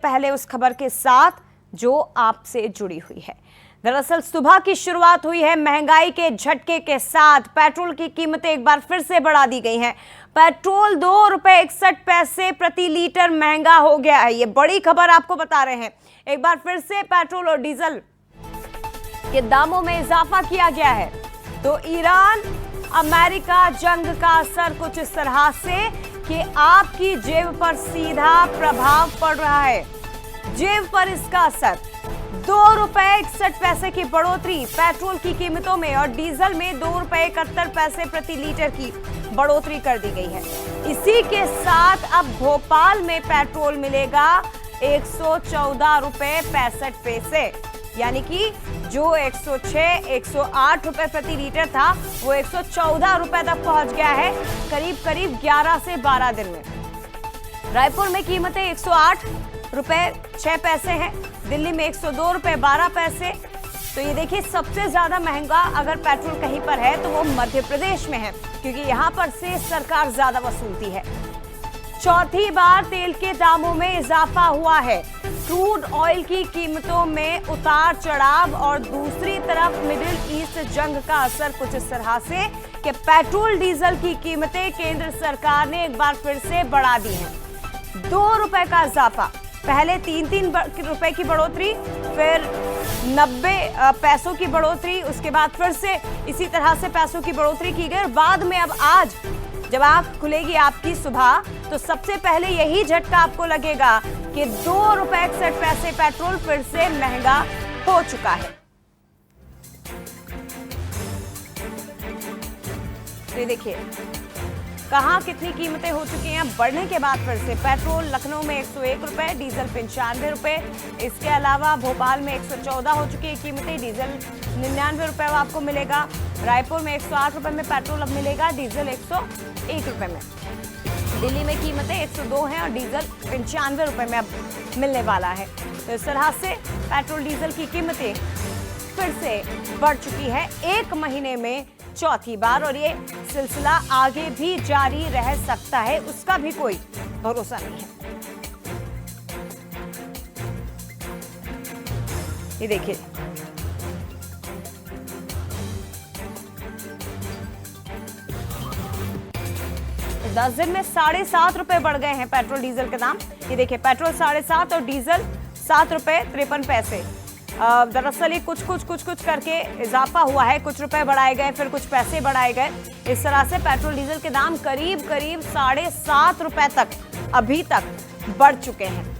पहले उस खबर के साथ जो आपसे जुड़ी हुई है। दरअसल सुबह की शुरुआत हुई है महंगाई के झटके के साथ। पेट्रोल की कीमतें एक बार फिर से बढ़ा दी गई हैं। पेट्रोल ₹2.61 प्रति लीटर महंगा हो गया है। ये बड़ी खबर आपको बता रहे हैं। एक बार फिर से पेट्रोल और डीजल के दामों में इजाफा किया गया है। तो ईरान अमेरिका जंग का असर कुछ इस तरह से कि आपकी जेब पर सीधा प्रभाव पड़ रहा है। जेब पर इसका असर ₹2.61 की बढ़ोतरी पेट्रोल की कीमतों में और डीजल में ₹2.71 प्रति लीटर की बढ़ोतरी कर दी गई है। इसी के साथ अब भोपाल में पेट्रोल मिलेगा ₹114.65, यानी कि जो 106, 108 रुपए प्रति लीटर था वो 114 रुपए तक पहुंच गया है करीब 11 से 12 दिन में। रायपुर में कीमतें 108 रुपए 6 पैसे हैं, दिल्ली में 102 रुपए 12 पैसे। तो ये देखिए सबसे ज्यादा महंगा अगर पेट्रोल कहीं पर है तो वो मध्य प्रदेश में है, क्योंकि यहाँ पर से सरकार ज्यादा वसूलती है। चौथी बार तेल के दामों में इजाफा हुआ है। क्रूड ऑयल की कीमतों में उतार चढ़ाव और दूसरी तरफ मिडिल ईस्ट जंग का असर कुछ इस तरह से कि पेट्रोल डीजल की कीमतें केंद्र सरकार ने एक बार फिर से बढ़ा दी हैं। ₹2 का इजाफा, पहले 3 रुपए की बढ़ोतरी, फिर 90 पैसों की बढ़ोतरी, उसके बाद फिर से इसी तरह से पैसों की बढ़ोतरी की गई और बाद में अब आज जब आंख खुलेगी आपकी सुबह तो सबसे पहले यही झटका आपको लगेगा कि ₹2.61 पेट्रोल फिर से महंगा हो चुका है। ये देखिए कहां कितनी कीमतें हो चुकी हैं बढ़ने के बाद फिर से। पेट्रोल लखनऊ में 101 रुपए, डीजल 95 रुपए। इसके अलावा भोपाल में 114 हो चुकी है कीमतें, डीजल 99 रुपए आपको मिलेगा। रायपुर में 108 रुपए में पेट्रोल अब मिलेगा, डीजल 101 रुपए में। दिल्ली में कीमतें 102 हैं और डीजल 95 रुपए में अब मिलने वाला है। तो इस तरह से पेट्रोल डीजल की कीमतें फिर से बढ़ चुकी है एक महीने में चौथी बार, और ये सिलसिला आगे भी जारी रह सकता है, उसका भी कोई भरोसा नहीं है। ये देखिए तो 10 दिन में 7.5 रुपए बढ़ गए हैं पेट्रोल डीजल के दाम। ये देखिए पेट्रोल 7.5 और डीजल ₹7.53। दरअसल ये कुछ करके इजाफा हुआ है, कुछ रुपए बढ़ाए गए, फिर कुछ पैसे बढ़ाए गए। इस तरह से पेट्रोल डीजल के दाम करीब 7.5 रुपए तक अभी तक बढ़ चुके हैं।